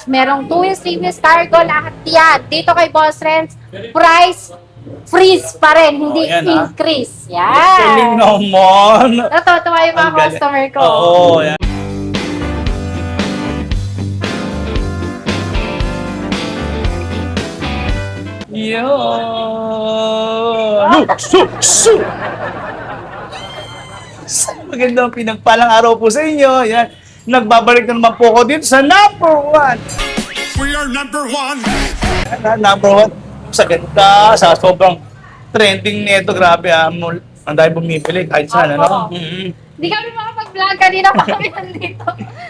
Merong 2 wheels, 3 wheels, cargo, lahat yan. Dito kay Boss Renz, price freeze pa rin, hindi increase. Galing Yan. naman. Natutuwa yung mga Ang galing. customer ko. Oo, yan. Magandang pinagpalang araw po sa inyo. Yan. Nagbabalik na naman po ako dito sa number 1. We are number one. Number 1. Sa ganda, sa sobrang trending nito. Grabe ah. Ang dahil bumibili kahit saan. Ano? Opo. Hindi kami makapag-vlog. Kanina pa kami nandito.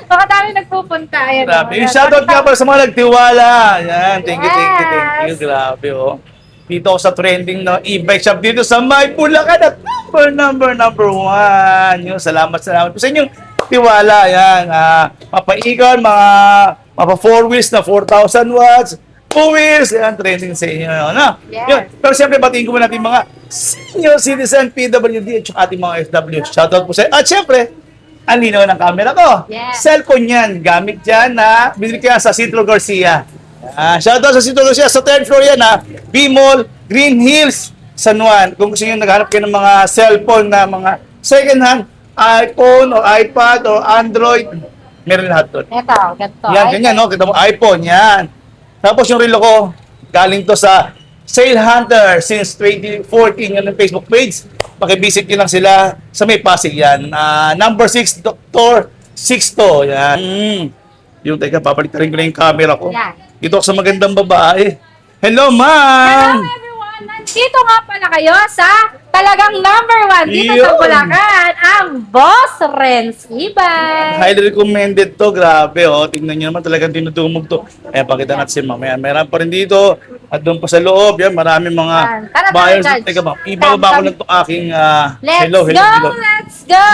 Baka dami nagpupunta. Ayan, Grabe. oh. Yung shoutout nga pala sa mga nagtiwala. Yan. Thank you. Grabe oh. Dito ako sa trending na e-bike shop dito sa May Bulacan at number 1. Yung salamat po sa inyong tiwala. Yan. Mapaigon, mga mapa 4 wheels na 4,000 watts. 2 wheels. Yan, trending sa inyo. Ano? Yes. Yun. Pero siyempre, batiin ko muna natin mga senior citizen, PWD, at ating mga FW. Shoutout po sa inyo. At siyempre, ang linaw ng camera ko. Yes. Cellphone yan. Gamit yan na binili ko yan sa Citro Garcia. Shoutout sa Citro Garcia. Sa 3rd floor yan ha. B-Mall, Green Hills, San Juan. Kung gusto nyo naghanap kayo ng mga cellphone na mga second hand, iPhone or iPad or Android, meron lahat doon. Ito, ganito. Yan, ganyan, no? Kita mo, iPhone, yan. Tapos yung relo ko, galing to sa Sale Hunter since 2014, yan ang Facebook page. Pakivisit nyo lang sila sa may Pasig yan. Number 6, Dr. Sixto, yan. Yung, teka, papalitan ko na yung camera ko. Yan. Dito ako sa magandang babae. Hello, Hello ma'am! everyone! Nandito nga pala kayo sa talagang number 1 dito sa Yun. Bulacan, ang Boss Renz e-bike. Highly recommended to. Grabe, oh. Tingnan nyo naman talagang tinutungog to. Ayan, pakita natin mamaya. Meron pa rin dito. At doon pa sa loob, yan, maraming mga Yan. Tara, buyers. Judge. Teka ba, ibababa ko lang itong aking Let's hello. Let's go!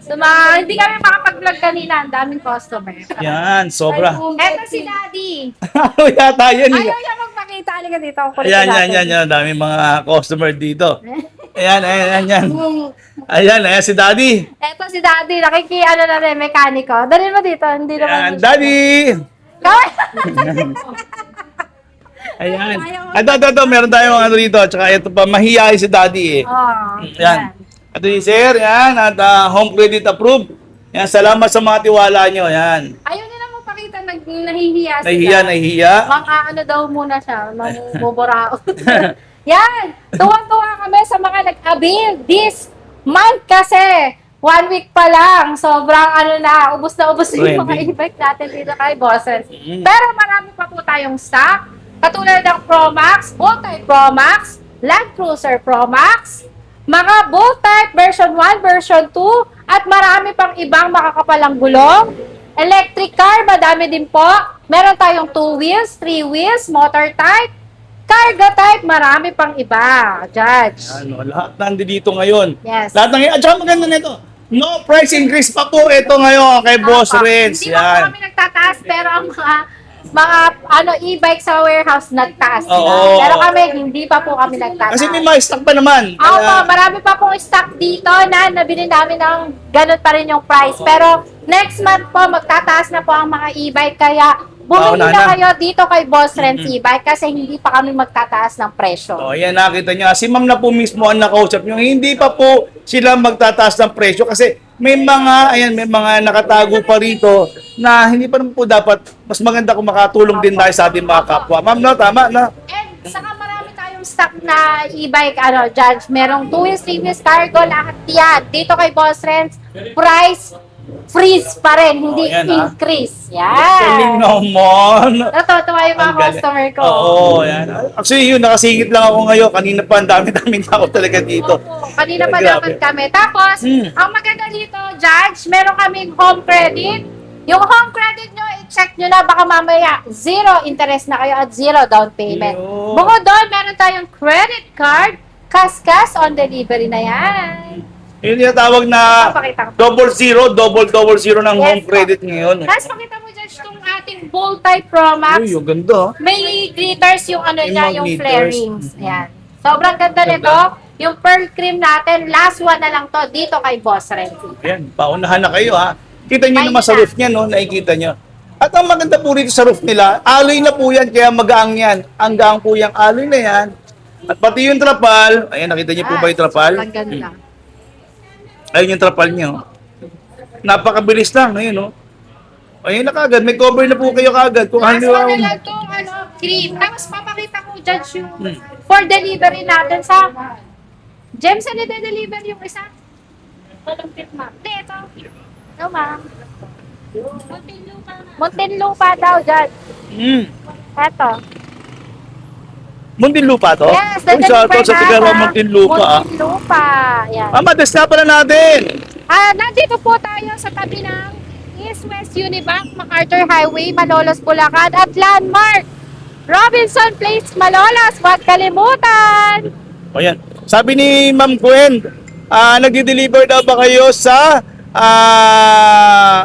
So, hindi kami makapag-vlog kanina. Ang daming customer. Yan, sobra. Eto si Daddy. Ano yata yan? Ayaw niya magpakita. Halika dito. Kulitin Ayan, natin. yan. Daming mga customer dito. Ayan. Ayan, si Daddy. Eto si Daddy. Ano na rin, mekaniko. Dalhin mo dito. Hindi Ayan, naman. Daddy! Kawai! Ayan. Ito. Meron tayong ano dito. Tsaka ito pa, mahihayin si Daddy eh. Oh, Yan. Ito yung sir, yan. At home credit approved. Yan, salamat sa mga tiwala nyo. Yan. Ayaw niya na magpakita. Nahihiya siya. Nahihiya. Ano daw muna siya. Mamumurao. Yan. Tuwang-tuwa kami sa mga nag-avail this month kasi 1 week pa lang. Sobrang ubos na ubos yung mga Trending. e-bike natin dito kay Bosses. Pero marami pa po tayong stock. Katulad ng Pro Max, Multi Pro Max, Land Cruiser Pro Max, mga Bolt Type version 1, version 2, at marami pang ibang makakapalang gulong. Electric car, madami din po. Meron tayong 2 wheels, 3 wheels, motor type, cargo type, marami pang iba. Judge. Ano, lahat nandito ngayon. Yes. Lahat ng at saka maganda nito. No price increase pa po ito ngayon kay Boss Renz. Hindi pa po Yan. kami nagtataas, pero ang mga e-bike sa warehouse nagtaas na. Oo. Pero kami, hindi pa po kami nagtataas. Kasi may mga stock pa naman. Opo, marami pa pong stock dito na nabili namin ng ganun pa rin yung price. Pero next month po, magtataas na po ang mga e-bike. Kaya bumili Mauna na na. kayo dito kay Boss Renz e-bike kasi hindi pa kami magtataas ng presyo. Oh, yan nakita niyo. Si Ma'am na po mismo ang nakausap niyo. Hindi pa po sila magtataas ng presyo kasi may mga nakatago pa rito na hindi pa naman po dapat mas maganda kung makatulong din tayo sa ating mga kapwa. Ma'am, no? Tama, no? And saka marami tayong stock na e-bike, Judge. Merong 2 wheels, 3 wheels, cargo, lahat yan. Dito kay Boss Renz, price freeze pa rin, hindi yan, increase. Galing Yan. naman. Natutuwa yung mga Ang galing. customer ko. Oo, yan. Actually, yun, nakasingit lang ako ngayon. Kanina pa, ang dami-daming tao talaga dito. Opo, kanina pa Grabe. dapat kami. Tapos, ang maganda dito, Judge, meron kaming home credit. Yung home credit nyo, i-check nyo na, baka mamaya, 0 interest na kayo at 0 down payment. Yun. Bukod doon, meron tayong credit card, cash on delivery na yan. Yun yung tawag na Papakita ko. double zero ng Yes, home credit ngayon. Tapos pakita mo, Judge, itong ating Bolt Type Pro Max. Uy, yung ganda. May glitters yung Yung niya, mga yung glitters. flare rings. Ayan. Sobrang ganda Ganda. nito. Yung pearl cream natin, last one na lang to dito kay Boss Renz. Yan, paunahan na kayo ha. Kita nyo May naman sa na. roof niya, no? Nakikita nyo. At ang maganda po dito sa roof nila, alloy na po yan, kaya magaang yan. Ang gaang po yung alloy na yan. At pati yung trapal, ayan, nakita niyo po ba yung trapal? Ang ganda. Ayun yung trapal niyo. Napakabilis lang, ayun, oh. Ayun na kagad, may cover na po kayo kagad. Kung Last ano one na lang itong cream. Tapos papakita ko dyan yung for delivery natin sa Gems na nade-deliver yung isa. Malumpit, ma'am. Hindi, ito. No, ma'am. Muntinlupa daw dyan. Eto. Muntinlupa to? Yes, Uy, shoutout sa Tigaraw Muntinlupa. Muntinlupa. Yan. Mates na pala natin. Nandito po tayo sa tabi ng East West Unibank, MacArthur Highway, Malolos, Bulacan, at Landmark, Robinson Place, Malolos. Huwag kalimutan! O yan. Sabi ni Ma'am Gwen, nagdi-deliver daw ba kayo sa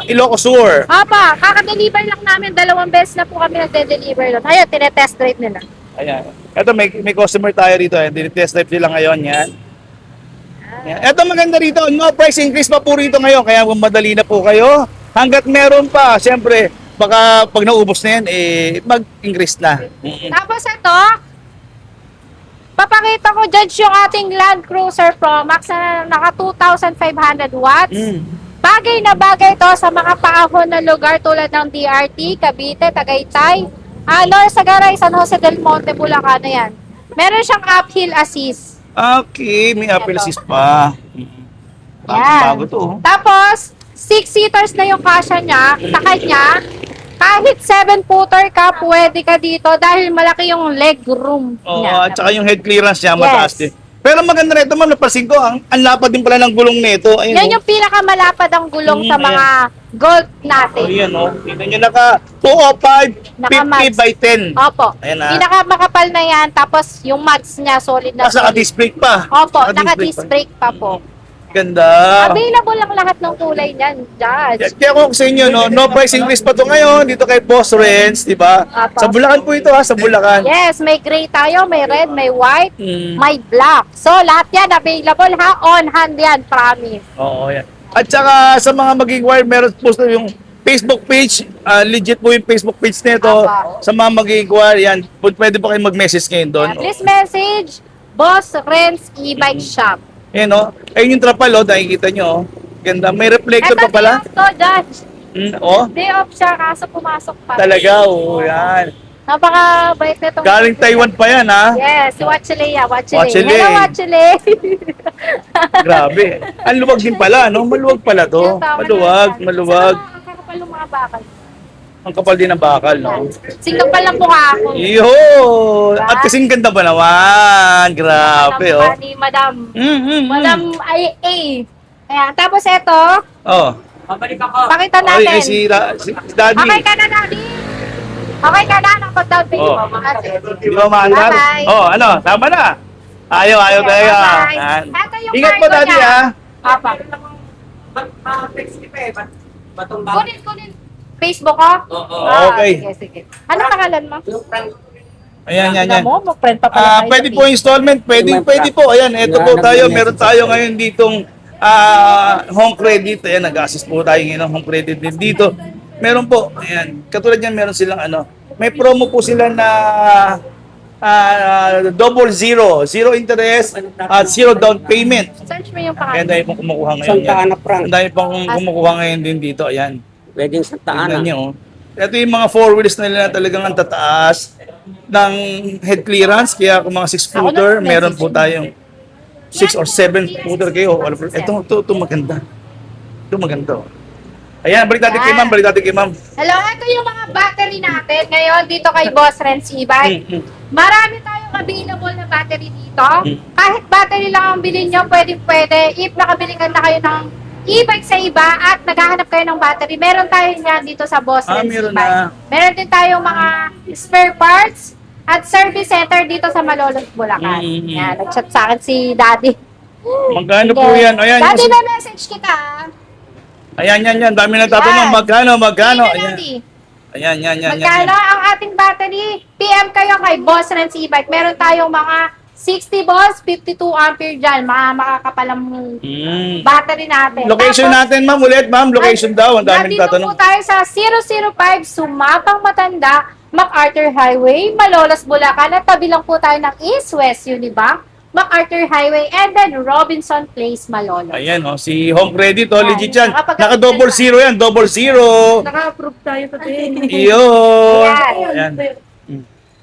Ilocos Sur? Apa, kaka-deliver lang namin. 2 beses na po kami nagde-deliver doon. Ayun, tinetest drive nila. Ayan. Ito, may customer tayo rito. Test drive sila ngayon. Yan. Yan. Ito maganda rito. No price increase pa po rito ngayon. Kaya kung madali na po kayo, hanggat meron pa, siyempre, baka pag naubos na yan, mag-increase na. Tapos ito, papakita ko dyan yung ating Land Cruiser Pro Max na naka 2,500 watts. Bagay na bagay ito sa mga paahon na lugar tulad ng DRT, Cavite, Tagaytay, Norsagaray, San Jose del Monte, Bulacan, yan. Meron siyang uphill assist. Okay, may apple assist pa. Yan. Bago to. Tapos, 6-seaters na yung kasya niya, sa kanya. Kahit 7-footer ka, pwede ka dito dahil malaki yung leg room Oo, niya. at saka yung head clearance niya, Yes. mataas din. Pero maganda nito, ma'am, napansin ko, ang lapad din pala ng gulong nito. Ayun, Yan yung pinakamalapad ang gulong sa mga Gold natin. Ayan, oh. Tingnan nyo, naka 205, 50 Naka-max. by 10. Opo. Ayan, ah. Pinakamakapal na yan, tapos yung mags niya solid na Nasa solid. disc brake pa. Opo, Naka-disc naka-disc brake pa po. Ganda. Available lang lahat ng kulay niyan, Judge. Kaya kung sa inyo, no price increase pa to ngayon dito kay Boss Renz, di ba? Apo. Sa Bulacan po ito ha, sa Bulacan. Yes, may gray tayo, may red, may white, Mm. may black. So, lahat yan available ha, on hand yan, promise. Oo, yan. At saka sa mga maging wire, meron po yung Facebook page, legit po yung Facebook page nito. Apo. Sa mga maging wire, yan, pwede po kayo mag-message ngayon doon. Please message, Boss Renz E-Bike Shop. Yan o. Ayun yung trapal o, nakikita nyo o. Ganda. May reflector Eto, pa pala. day off to, Judge. O, Day off siya, kaso pumasok pa. talaga o. Yan. Napaka-bait na itong... Galing Taiwan pa yan ha. Yes, si Wachile, Wachile. Wachile. Hello, Wachile. Grabe. Ang luwag din pala, no? Maluwag pala to. Maluwag, maluwag. Ang kakapal ng mga bakal. Ang kapal din ng bakal, no? Singkap pa lang mukha ako. Yo! At kasing ganda ba naman? Grabe, oh. Ni Madam. Mm. Madam IA. Ayan, tapos ito, Oh. pakita Ay, natin. si Daddy. Okay ka na, Daddy? Okay ka na? Nakapag-down payment Oh. mo. Ate. Di ba maandar? Bye-bye. Oh, ano? Tama na. Ayaw tayo. Bye-bye. Yan. Ito yung Ingat po, cargo Daddy, niya. ha? Apa. Kunin. Facebook ko? Oo. Okay. Sige. Ano pangalan mo? Ayan. Alam mo, mag-friend pa pala tayo Pwede sa po installment. Pwede po. Ayan, eto po tayo. Meron tayo ngayon ditong home credit. Ayan, nag-assist po tayo ngayon ng home credit din dito. Meron po. Ayan. Katulad yan, meron silang ano. May promo po sila na double zero. Zero interest at zero down payment. Search mo yung Kaya pangalan. dahil pong kumukuha ngayon. Santa Ana Frank. Ang dami pong kumukuha ngayon din dito. Ayan. Pwedeng Santa Ana. Tingnan nyo. Oh. Ito yung mga four wheels na nila talagang ang tataas ng head clearance. Kaya kung mga 6-footer, meron po tayong 6 or 7-footer kayo. Ito maganda. Ito maganda. Oh. Ayan, balik natin kay ma'am. Hello, ito yung mga battery natin ngayon dito kay Boss Renz E-Bike. Marami tayong available na battery dito. Kahit battery lang ang bilhin nyo, pwede. If nakabili ka na kayo ng e-bike sa iba at naghahanap kayo ng battery, meron tayo yan dito sa Boss Renz Meron E-Bike. na. Meron din tayong mga spare parts at service center dito sa Malolos, Bulacan. Yan, nag-chat sa akin si Daddy. Magkano po yan? Ayan, Daddy, may message kita. Ayan. Dami na tatanong. Magkano? Sige, Ayan. Daddy. Ayan. Magkano ang ating battery? PM kayo kay Boss Renz E-Bike. Meron tayong mga 60 volts, 52 ampere dyan. Makakapalang Mm. battery natin. Location Tapos, natin, ma'am, ulit, ma'am. Location daw. Ang daming nandito tatanong. po tayo sa 005 Sumapang Matanda, MacArthur Highway, Malolos, Bulacan. At tabi lang po tayo ng East-West Unibank, MacArthur Highway, and then Robinson Place, Malolos. Ayan, oh, si Home Credit, oh, Ayan. legit yan. Nakapag- Naka double zero yan, double zero. Naka-approve tayo today. Iyon. Ayan. Ayan.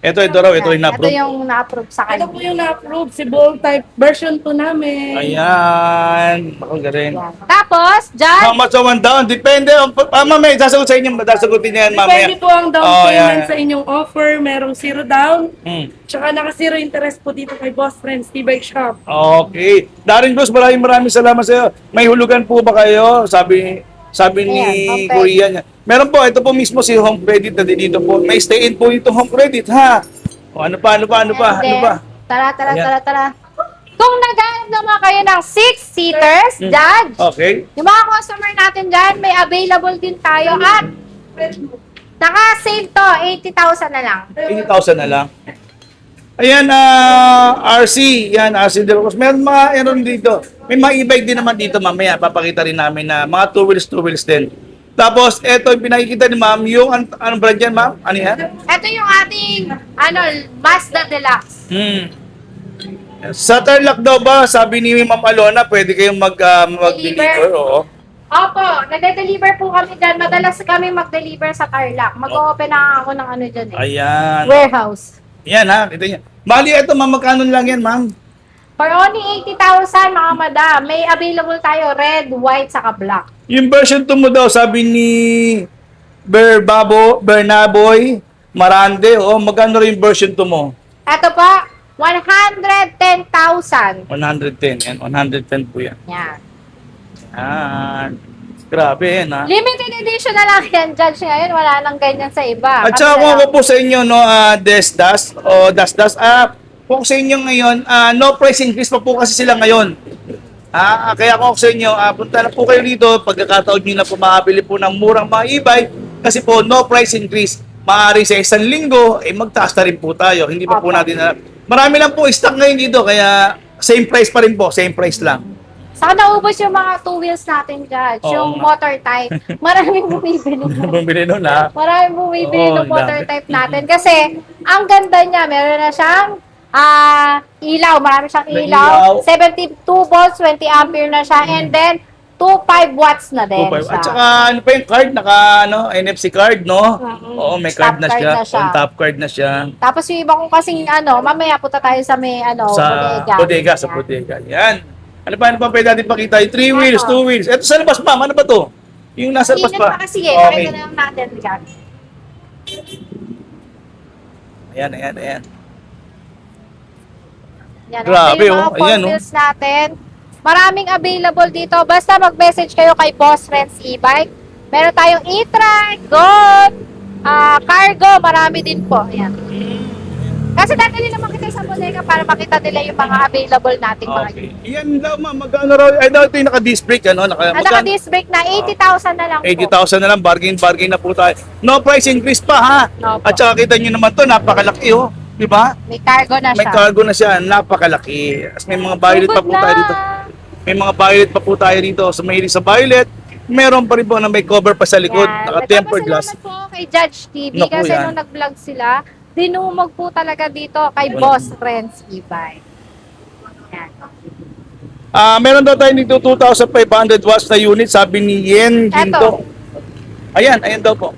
Ito raw, ito yung Ito na-approve. yung na-approve sa Ito kanya. po yung na-approve, si Bold Type version 2 namin. Ayan. Ako galing. Ayan. Tapos, dyan, How much one down? Depende. Mamaya, sasagot sa inyo. Sasagutin niya yan mamaya. Depende po ang down Oh, payment yeah. sa inyong offer. Merong zero down. Hmm. Tsaka naka-zero interest po dito kay Boss Friends, T-Bike Shop. Okay. Darren Cruz, maraming salamat sa iyo. May hulugan po ba kayo? Sabi ni Ayan, okay. Kuya niya. Meron po, ito po mismo si Home Credit na dito po. May stay-in po dito Home Credit, ha? O, ano pa? and then, Tara. Kung naghanap naman kayo ng 6-seaters, Judge, Okay. yung mga customer natin dyan, may available din tayo at naka-save to, 80,000 na lang. 80,000 na lang. Ayan, RC. Yan, RC De La Cruz. Meron dito. May mga e-bike din naman dito mamaya. Papakita rin namin na mga two wheels din. Tapos, eto yung pinakikita ni ma'am, yung, anong brand yan, ma'am? Ano yan? Ito yung ating, Mazda Deluxe. Sa Tarlac daw ba, sabi ni Ma'am Alona, pwede kayong mag-deliver? Oo. Opo, nade-deliver po kami dyan. Madalas kami mag-deliver sa Tarlac. Mag-open na ako ng ano dyan eh. Ayan. Warehouse. Yan ha, kita niya. Bali, eto ma'am, magkano lang yan, ma'am? For only 80,000 mga madam, may available tayo red, white, saka black. Yung version 2 mo daw, sabi ni Bernaboy Marande, magkano rin yung version 2 mo? Ito pa, 110,000. 110, yan. 110 po yan. Yan. Yan. Grabe yan, ha? Limited edition na lang yan, Judge. Ngayon, wala nang ganyan sa iba. At Kami saka na kung lang. ako po sa inyo, no, Desdas, o Dasdas, kung sa inyo ngayon, no price increase pa po kasi sila ngayon. Kaya kung ako sa inyo, punta na po kayo dito, pagkakataon nyo na po makabili po ng murang mga e-bike, kasi po, no price increase. Maaari sa isang linggo, magtaas na rin po tayo. Hindi pa po Opo. natin alam. Marami lang po stock ngayon dito, kaya same price pa rin po, same price lang. Saka naubos yung mga two wheels natin, Judge. Oo Yung nga. motor type. Maraming bumibili. Bumili nun, ha? Maraming bumibili Oo, ng motor dami. type natin. Kasi, ang ganda niya, meron na siyang ilaw. Marami siyang May ilaw. ilaw. 72 volts, 20 ampere na siya. And then, 2.5 watts na din 2.5. siya. At saka, ano pa yung card? NFC card, no? Oo, may card Top na card siya. na siya. On top card na siya. Tapos yung iba kong kasing mamaya punta tayo sa may Sa bodega. sa Yan. bodega. Yan. Ano pa pwede natin pakita? Yung 3 wheels, Ano? 2 wheels. Ito sa labas, ma'am. Ano ba to? Yung nasa labas Init pa pa. kasi eh. Okay. Pakita na lang natin, Judge. Ayan. Yan, Grabe, ito yung mga oh. Ayan, oh. wheels natin. Maraming available dito. Basta mag-message kayo kay Boss Friends e-bike. Meron tayong e-trike, gold, cargo, marami din po. Ayan. Kasi dati naman kita sa bodega para makita nila yung mga available nating mga Okay. Yan daw, ma'am. Magkano raw? Ay, daw ito yung naka-disc brake, ano? naka-disc brake na 80,000 na lang po. 80,000 na lang. Bargain na po tayo. No price increase pa, ha? Opo. At saka kita nyo naman to, napakalaki, oh. Di ba? May cargo na May siya. cargo na siya. Napakalaki. As may mga violet pa po tayo dito. May mga violet pa po tayo rito. So, mahilig sa violet. Meron pa rin po na may cover pa sa likod. Yan. Naka-tempered glass. Nagpapasalamat po kay Judge TV Naku, kasi yan. nung nag-vlog sila, dinumog po talaga dito kay Boss Friends e-bike. Yan. Meron daw tayo dito 2,500 watts na unit, sabi ni Yen Ginto. Ayan daw po.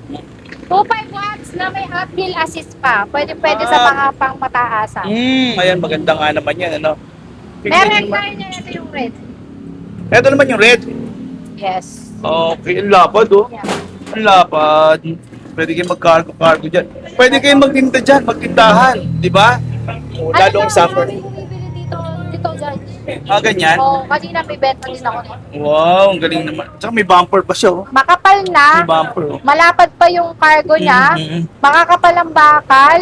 2.5 watts na may uphill assist pa. Pwede sa mga pang mataasan. Ayan, maganda nga naman yan, ano. Meron tayo niya, ito yung red. Ito naman yung red. Yes. Okay, ang lapad, oh. Yan. Ang lapad. Pwede kayong mag-cargo dyan. Pwede kayong magtinda dyan, magtindahan, di ba? O, lalo ang summer. Ano bumibili dito, Judge? Ganyan. Oo, kanina may benta din ako nito. Wow, ang galing naman. Tsaka may bumper pa siya, oh. Makapal May na, bumper, oh. malapad pa yung cargo niya, makakapal ang bakal,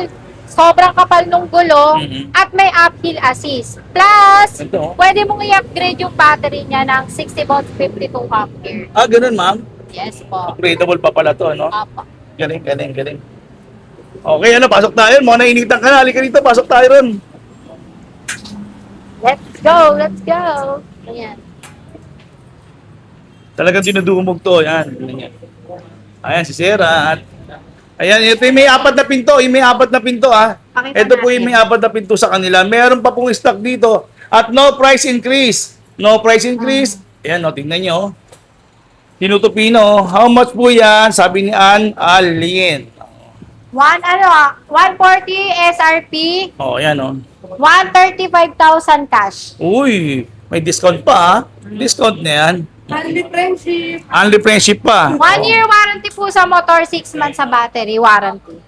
sobrang kapal nung gulong, at may uphill assist. Plus, Ito, oh. pwede mong i-upgrade yung battery niya ng 60 volts 52 ampere. Ganun, ma'am. Yes po. Upgradable pa pala to, no? Opo. Galing. Okay, pasok tayo. Mga nainitan ka na. Halika dito, pasok tayo ron. Let's go, let's go. Ayan. Talagang dinudumog to. Yan. Yan. Ayan, si Sarah. At, ayan, ito yung may apat na pinto. Yung may apat na pinto, ah. Pakita Ito po natin. yung may apat na pinto sa kanila. Meron pa pong stock dito. At no price increase. No price increase. Ayan, o, tingnan nyo. Tinutupino. How much po yan? Sabi ni Ann Alien. 140 SRP, O, ayan, o. 135,000 cash. Uy, may discount pa, ah. Discount na yan. Only friendship. Only friendship pa. 1 year warranty po sa motor, 6 months sa battery warranty.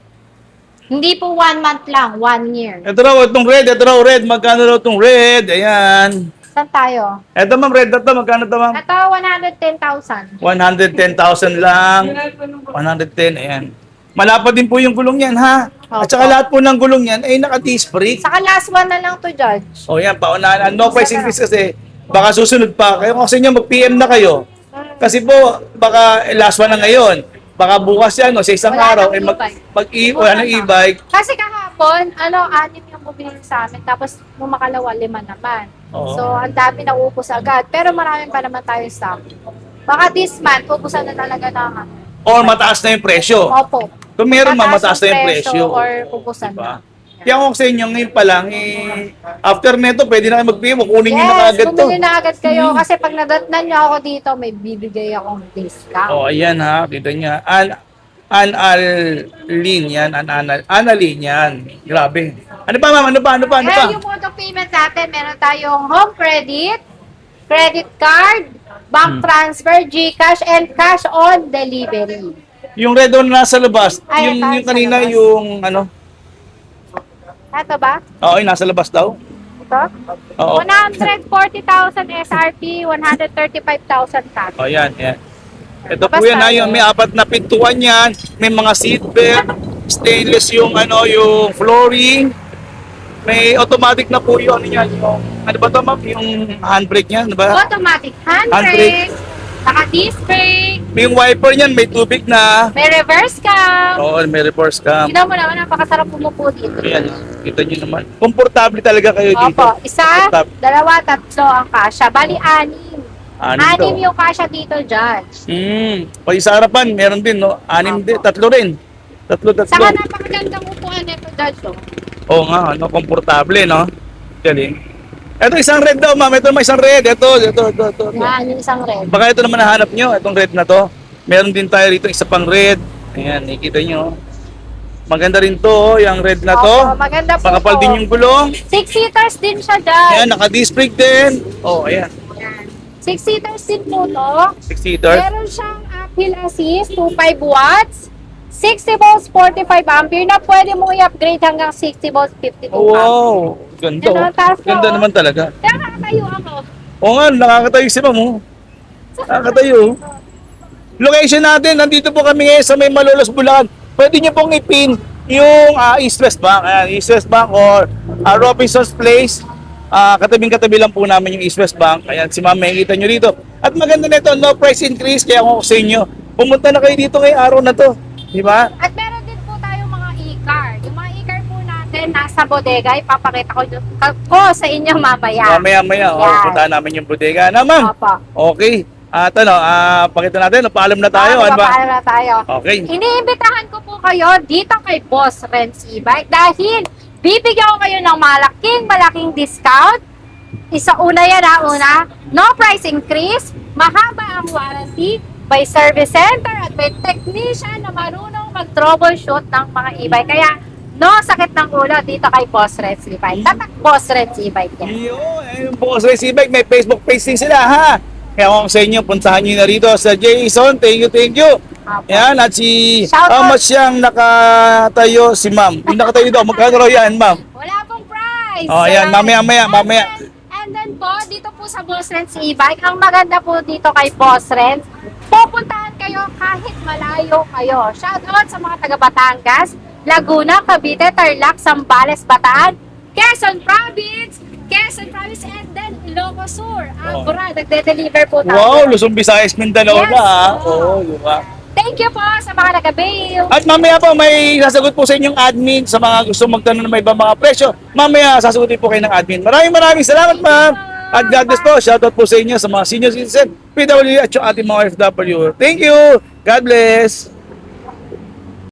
Hindi po 1 month lang, 1 year. Ito raw, itong red. Ito raw, red. Magkano raw itong red? Ayan. Saan tayo? Ito, ma'am, red na to. Magkano to, ma'am? Ito, 110,000. 110,000 lang. 110, ayan. Malapad din po yung gulong yan, ha? At saka Opo. lahat po ng gulong yan ay naka-disc brake. Saka last one na lang to, Judge. O yan, paunahan. No price increase kasi baka susunod pa. Kaya kung sa inyo, mag-PM na kayo. Kasi po, baka last one na ngayon. Baka bukas yan, o sa isang Wala araw, nang ay e-bike. wala ng e-bike. Kasi kahapon, 6 yung bumili sa amin, tapos mumakalawa 5 naman. Oo. So, ang dami na upos agad. Pero marami pa naman tayo stock. Baka this month, ubusan na talaga na. Or mataas na yung presyo. Opo. Kung meron, mataas na yung yung presyo. Or ubusan Diba? na. Kaya kung sa inyo ngayon pa lang, after neto, pwede na kayo mag-PM. Kunin nyo na Yes, kaagad to. bumili na agad kayo. Kasi pag nadatnan nyo ako dito, may bibigay akong discount. Oh, ayan ha, kita niya. Analin yan, Analin yan. Grabe. Ano pa, ma'am? Ano pa? Kaya yung mode of payment natin, meron tayong home credit, credit card, bank transfer, GCash, and cash on delivery. Yung red one na nasa labas, Ay, yung, ito, yung kanina, sa labas. yung ano, Ito ba? oo, yung nasa labas daw. Ito? Oo. 140,000 SRP, 135,000 cash. Oh, yan, yan. Ito po Basta, yan, ha, yung may apat na pintuan yan, may mga seat belt, stainless yung ano, yung flooring, may automatic na po yung ano yan, yung, ano ba ito, ma'am? Yung handbrake niya, ano ba? Automatic Handbrake. handbrake, naka-disc brake, May yung wiper niyan, may tubig na. may reverse cam. Oo, may reverse cam. Tignan mo naman, napakasarap pumupo dito. Ayan, kita nyo naman. Komportable talaga kayo dito. Opo, isa, Komportable. dalawa, tatlo ang kasya. Bali, 6. Anim 6 yung kasya dito, Judge. Pag sa harapan, meron din, no? Anim din, tatlo rin. Tatlo. Saka napakagandang upuan nito, Judge. Oh. Oo nga, ano, komportable, no? Galing. Ito isang red daw, ma'am. Ito may isang red. Ito. Yan, yung isang red. Baka ito naman nahanap nyo, itong red na to. Meron din tayo rito, isa pang red. Ayan, nakikita nyo. Maganda rin to, oh, yung red na to. Opo, maganda po Makapal to. din yung gulong. 6-seaters din siya, Judge. Ayan, naka-disc brake din. Oh, ayan. 6-seaters din po to. 6 seaters. Meron siyang uphill assist, 2.5 watts. 60 volts, 45 ampere na pwede mo i-upgrade hanggang 60 volts, 52 Oh, ampere. wow. Ganda. Yan, Oh. ang taas na, Ganda oh. naman talaga. Kaya nakatayo ako. Oo nga, nakakatayo si ma'am, oh. Nakakatayo. Location natin, nandito po kami ngayon sa may Malolos, Bulacan. Pwede niyo pong ipin yung East West Bank. Ayan, East West Bank or Robinson's Place. Katabing-katabi lang po namin yung East West Bank. Ayan, si ma'am, makikita nyo rito. At maganda nito, no price increase. Kaya kung sa inyo, pumunta na kayo dito ngayong araw na to. Di ba? At meron din po tayong mga e-car. Yung mga e-car po natin nasa bodega. Ipapakita ko sa inyo mamaya. Mamaya, Yan. puntahan namin yung bodega. Na, ma'am? Opo. Okay. At ano, pakita natin, paalam na tayo. Ano ba? Magpapaalam na tayo. Okay. Iniimbitahan ko po kayo dito kay Boss Renz E-Bike dahil bibigyan ko kayo ng malaking discount. Una yan una, no price increase, mahaba ang warranty, by service center at by technician na marunong mag-troubleshoot ng mga e-bike. Kaya, no sakit ng ulo dito kay Boss Renz E-Bike. Tatak Boss Renz E-Bike yan. Yung Boss Race E-Bike, may Facebook page din sila, ha? Kaya kung sa inyo, puntahan nyo na rito sa Jason. Thank you. Apo. Yan, at si, Shout how out. much siyang nakatayo si ma'am? Yung nakatayo daw, magkano raw yan, ma'am? Wala pong price. Oh, ayan, mamaya. And then po, dito po sa Boss Renz E-Bike, ang maganda po dito kay Boss Renz, pupuntahan kayo kahit malayo kayo. Shout out sa mga taga Batangas, Laguna, Cavite, Tarlac, Zambales, Bataan, Quezon Province, and then Ilocos Sur. Oh. Agora, nagde-deliver po tayo. Wow, Luzon, Visayas, Mindanao Yes, na, ha? oo. Oo, di ba? Thank you po sa mga nag-avail. At mamaya po, may sasagot po sa inyong admin sa mga gusto magtanong ng may ibang mga presyo. Mamaya, sasagutin po kayo ng admin. Maraming salamat, ma'am. At God bless po. Shoutout po sa inyo sa mga senior citizen, PWD at yung ating mga FW. Thank you. God bless.